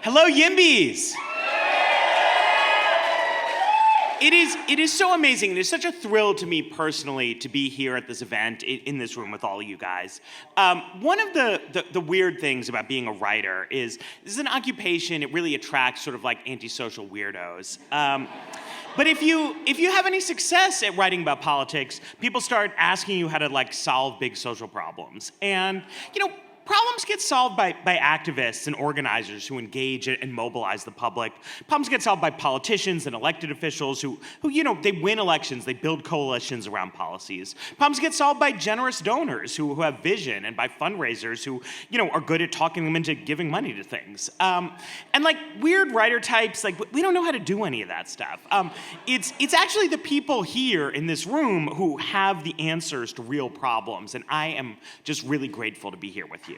Hello, YIMBYs! It is so amazing. It is such a thrill to me personally to be here at this event in this room with all of you guys. One of the weird things about being a writer is this is an occupation. It really attracts sort of like antisocial weirdos. But if you have any success at writing about politics, people start asking you how to like solve big social problems. And problems get solved by activists and organizers who engage and mobilize the public. Problems get solved by politicians and elected officials who they win elections, they build coalitions around policies. Problems get solved by generous donors who have vision, and by fundraisers who are good at talking them into giving money to things. And like weird writer types, like we don't know how to do any of that stuff. It's actually the people here in this room who have the answers to real problems, and I am just really grateful to be here with you.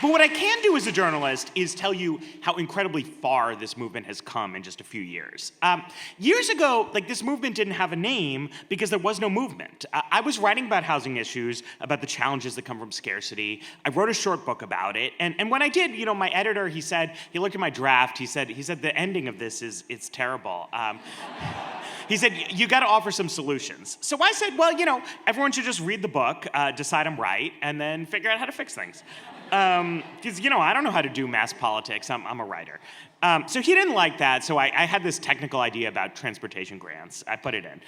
But what I can do as a journalist is tell you how incredibly far this movement has come in just a few years. Years ago, this movement didn't have a name because there was no movement. I was writing about housing issues, about the challenges that come from scarcity. I wrote a short book about it, and when I did, my editor, he looked at my draft, he said the ending of this it's terrible. He said, you got to offer some solutions. So I said, well, everyone should just read the book, decide I'm right, and then figure out how to fix things. Because, I don't know how to do mass politics. I'm a writer. So he didn't like that, so I had this technical idea about transportation grants. I put it in.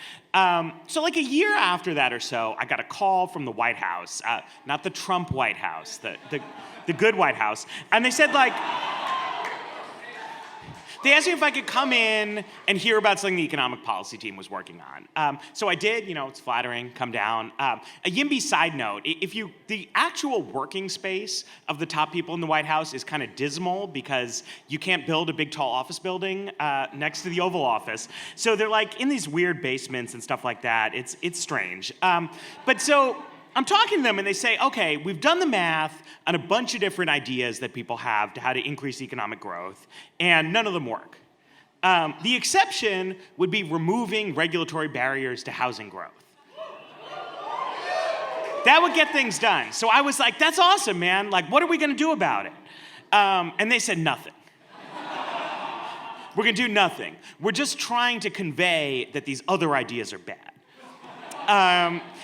So like a year after that or so, I got a call from the White House, not the Trump White House, the good White House, and they said, they asked me if I could come in and hear about something the economic policy team was working on. So I did, it's flattering, come down. A YIMBY side note, the actual working space of the top people in the White House is kind of dismal because you can't build a big tall office building next to the Oval Office. So they're like in these weird basements and stuff like that. It's strange. But so I'm talking to them and they say, okay, we've done the math on a bunch of different ideas that people have to how to increase economic growth, and none of them work. The exception would be removing regulatory barriers to housing growth. That would get things done. So I was like, that's awesome, man. Like, what are we gonna do about it? And they said nothing. We're gonna do nothing. We're just trying to convey that these other ideas are bad.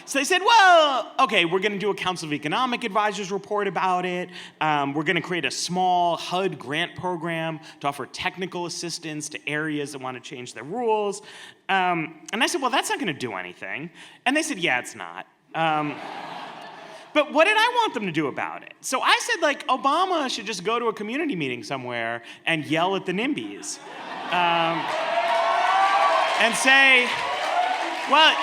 So they said, well, okay, we're going to do a Council of Economic Advisors report about it. We're going to create a small HUD grant program to offer technical assistance to areas that want to change their rules. And I said, well, that's not going to do anything. And they said, yeah, it's not. But what did I want them to do about it? So I said, Obama should just go to a community meeting somewhere and yell at the NIMBYs. And say, well,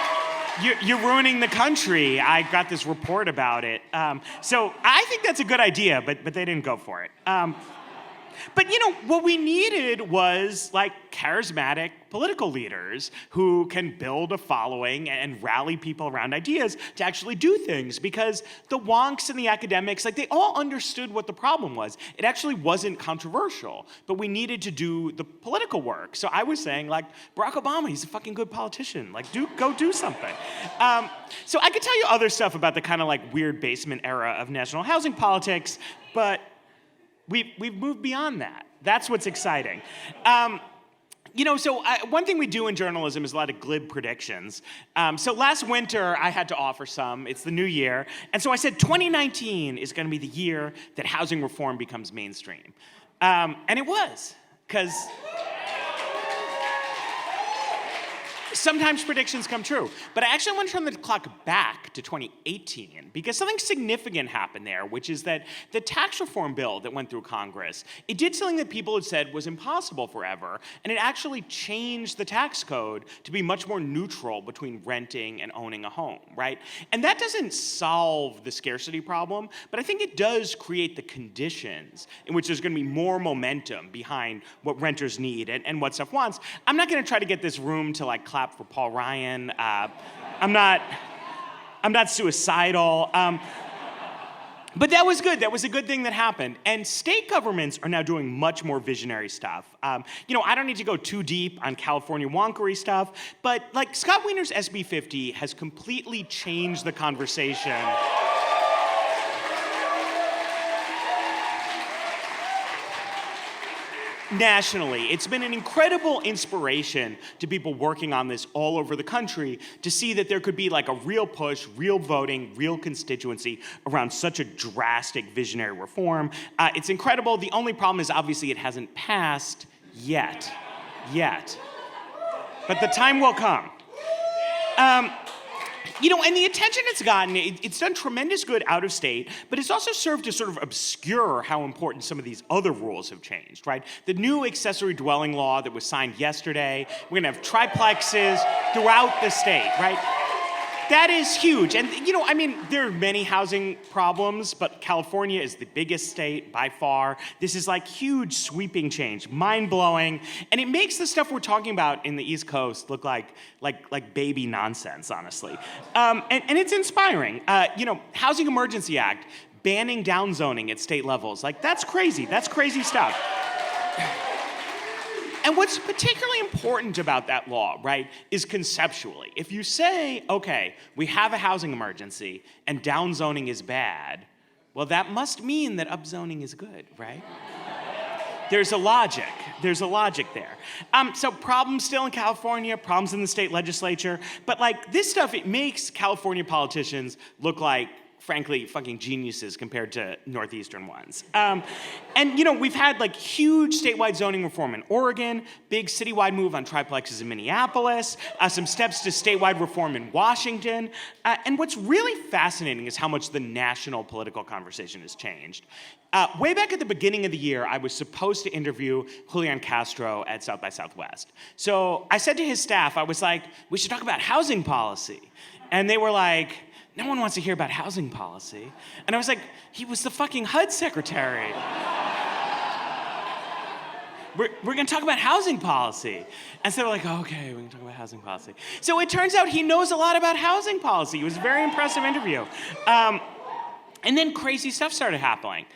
you're ruining the country. I got this report about it. So I think that's a good idea, but they didn't go for it. But what we needed was charismatic political leaders who can build a following and rally people around ideas to actually do things, because the wonks and the academics, they all understood what the problem was. It actually wasn't controversial, but we needed to do the political work. So I was saying, Barack Obama, he's a fucking good politician. Go do something. So I could tell you other stuff about the kind of weird basement era of national housing politics, but we've moved beyond that. That's what's exciting. One thing we do in journalism is a lot of glib predictions. So last winter, I had to offer some. It's the new year. And so I said 2019 is going to be the year that housing reform becomes mainstream. And it was, because sometimes predictions come true. But I actually want to turn the clock back to 2018 because something significant happened there, which is that the tax reform bill that went through Congress, it did something that people had said was impossible forever, and it actually changed the tax code to be much more neutral between renting and owning a home, right? And that doesn't solve the scarcity problem, but I think it does create the conditions in which there's going to be more momentum behind what renters need and what stuff wants. I'm not going to try to get this room to clap for Paul Ryan. I'm not suicidal. But that was good. That was a good thing that happened. And state governments are now doing much more visionary stuff. I don't need to go too deep on California wonkery stuff, but Scott Wiener's SB 50 has completely changed the conversation nationally. It's been an incredible inspiration to people working on this all over the country to see that there could be like a real push, real voting, real constituency around such a drastic visionary reform. It's incredible. The only problem is obviously it hasn't passed yet. But the time will come. And the attention it's gotten, it's done tremendous good out of state, but it's also served to sort of obscure how important some of these other rules have changed, right? The new accessory dwelling law that was signed yesterday, we're gonna have triplexes throughout the state, right? That is huge. And, there are many housing problems, but California is the biggest state by far. This is like huge sweeping change, mind-blowing. And it makes the stuff we're talking about in the East Coast look like baby nonsense, honestly. And it's inspiring. Housing Emergency Act, banning downzoning at state levels. That's crazy. That's crazy stuff. And what's particularly important about that law, right, is conceptually. If you say, okay, we have a housing emergency and downzoning is bad, well, that must mean that upzoning is good, right? There's a logic there. So problems still in California, problems in the state legislature, but this stuff, it makes California politicians look like, frankly, fucking geniuses compared to Northeastern ones. We've had huge statewide zoning reform in Oregon, big citywide move on triplexes in Minneapolis, some steps to statewide reform in Washington. And what's really fascinating is how much the national political conversation has changed. Way back at the beginning of the year, I was supposed to interview Julian Castro at South by Southwest. So I said to his staff, I was like, we should talk about housing policy. And they were like, no one wants to hear about housing policy. And I was like, he was the fucking HUD secretary. We're gonna talk about housing policy. And so they're like, okay, we can talk about housing policy. So it turns out he knows a lot about housing policy. It was a very impressive interview. And then crazy stuff started happening.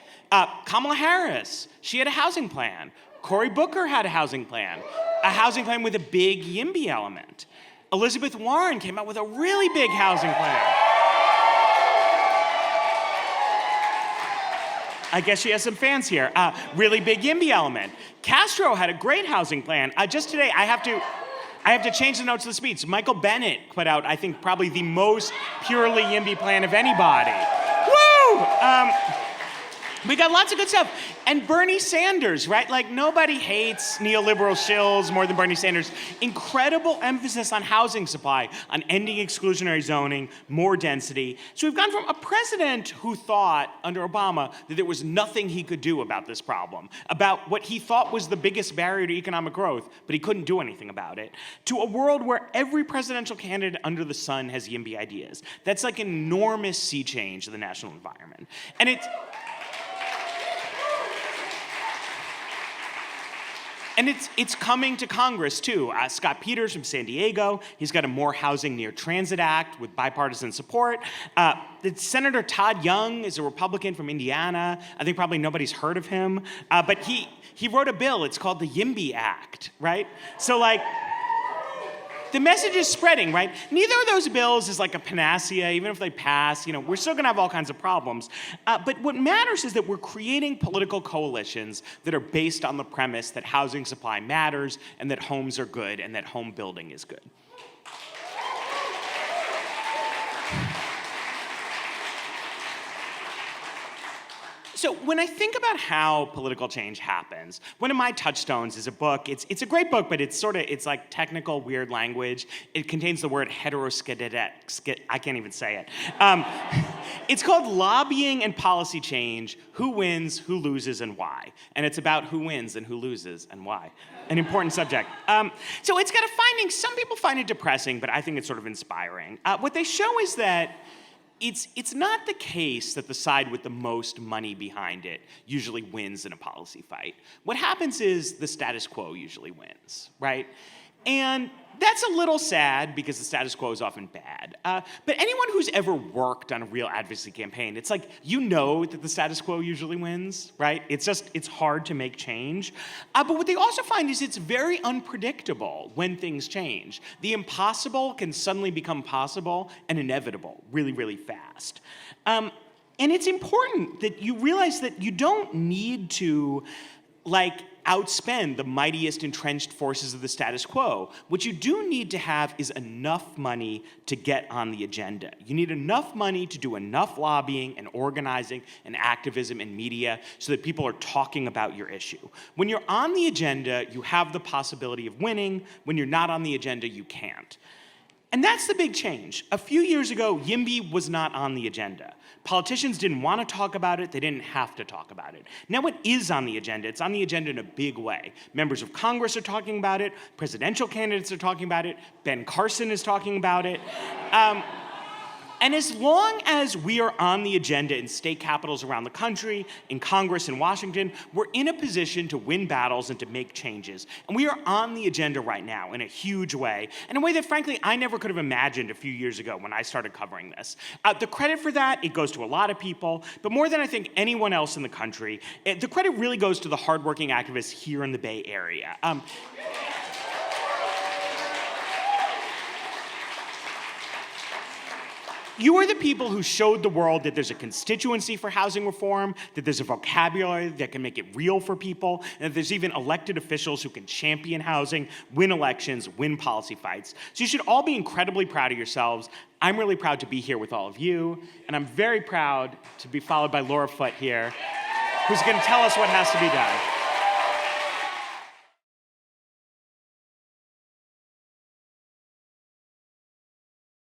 Kamala Harris, she had a housing plan. Cory Booker had a housing plan with a big YIMBY element. Elizabeth Warren came out with a really big housing plan. I guess she has some fans here. Really big YIMBY element. Castro had a great housing plan. Just today, I have to change the notes of the speech. Michael Bennett put out, I think, probably the most purely YIMBY plan of anybody. Woo! We got lots of good stuff. And Bernie Sanders, right? Nobody hates neoliberal shills more than Bernie Sanders. Incredible emphasis on housing supply, on ending exclusionary zoning, more density. So we've gone from a president who thought, under Obama, that there was nothing he could do about this problem, about what he thought was the biggest barrier to economic growth, but he couldn't do anything about it, to a world where every presidential candidate under the sun has YIMBY ideas. That's an enormous sea change in the national environment. And it's coming to Congress, too. Scott Peters from San Diego, he's got a More Housing Near Transit Act with bipartisan support. Senator Todd Young is a Republican from Indiana. I think probably nobody's heard of him. But he wrote a bill. It's called the YIMBY Act, right? So, the message is spreading, right? Neither of those bills is a panacea. Even if they pass, we're still gonna have all kinds of problems. But what matters is that we're creating political coalitions that are based on the premise that housing supply matters and that homes are good and that home building is good. So when I think about how political change happens, one of my touchstones is a book. It's a great book, but it's like technical, weird language. It contains the word heteroskedetic. I can't even say it. It's called Lobbying and Policy Change: Who Wins, Who Loses, and Why. And it's about who wins and who loses and why. An important subject. So it's got a finding. Some people find it depressing, but I think it's sort of inspiring. What they show is that it's not the case that the side with the most money behind it usually wins in a policy fight. What happens is the status quo usually wins, right? And that's a little sad because the status quo is often bad. But anyone who's ever worked on a real advocacy campaign, it's that the status quo usually wins, right? It's hard to make change. But what they also find is it's very unpredictable when things change. The impossible can suddenly become possible and inevitable really, really fast. And it's important that you realize that you don't need to outspend the mightiest entrenched forces of the status quo. What you do need to have is enough money to get on the agenda. You need enough money to do enough lobbying and organizing and activism and media so that people are talking about your issue. When you're on the agenda, you have the possibility of winning. When you're not on the agenda, you can't. And that's the big change. A few years ago, YIMBY was not on the agenda. Politicians didn't want to talk about it. They didn't have to talk about it. Now it is on the agenda. It's on the agenda in a big way. Members of Congress are talking about it. Presidential candidates are talking about it. Ben Carson is talking about it. And as long as we are on the agenda in state capitals around the country, in Congress in Washington, we're in a position to win battles and to make changes. And we are on the agenda right now in a huge way, in a way that, frankly, I never could have imagined a few years ago when I started covering this. The credit for that, it goes to a lot of people, but more than I think anyone else in the country, the credit really goes to the hardworking activists here in the Bay Area. You are the people who showed the world that there's a constituency for housing reform, that there's a vocabulary that can make it real for people, and that there's even elected officials who can champion housing, win elections, win policy fights. So you should all be incredibly proud of yourselves. I'm really proud to be here with all of you, and I'm very proud to be followed by Laura Foote here, who's going to tell us what has to be done.